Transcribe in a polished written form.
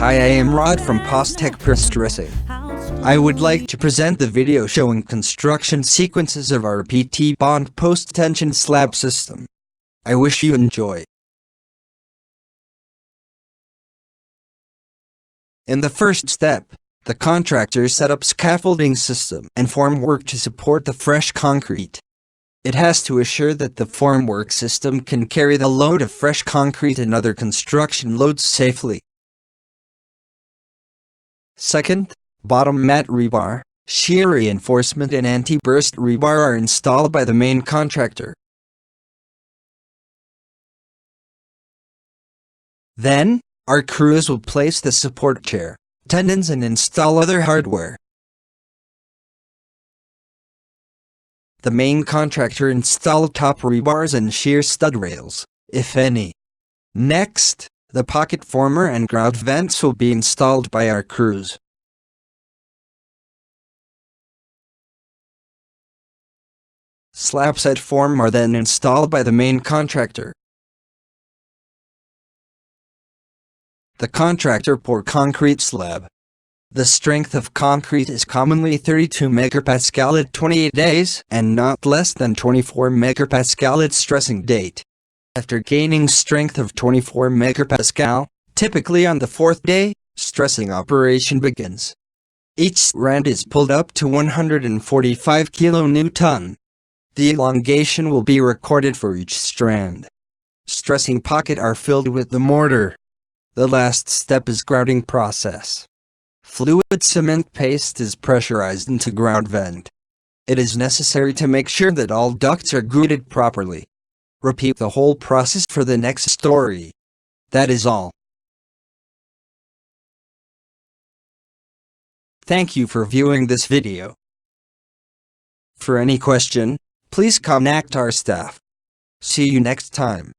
Hi, I am Rod from Postech Pre-Stressing. I would like to present the video showing construction sequences of our PT bond post-tension slab system. I wish you enjoy. In the first step, the contractor set up scaffolding system and formwork to support the fresh concrete. It has to assure that the formwork system can carry the load of fresh concrete and other construction loads safely. Second, bottom mat rebar, shear reinforcement and anti-burst rebar are installed by the main contractor. Then, our crews will place the support chair, tendons and install other hardware. The main contractor installed top rebars and shear stud rails, if any. Next, the pocket former and grout vents will be installed by our crews. Slab set form are then installed by the main contractor. The contractor pour concrete slab. The strength of concrete is commonly 32 MPa at 28 days and not less than 24 MPa at stressing date. After gaining strength of 24 MPa, typically on the fourth day, stressing operation begins. Each strand is pulled up to 145 kN. The elongation will be recorded for each strand. Stressing pocket are filled with the mortar. The last step is grouting process. Fluid cement paste is pressurized into grout vent. It is necessary to make sure that all ducts are grouted properly. Repeat the whole process for the next story. That is all. Thank you for viewing this video. For any question, please contact our staff. See you next time.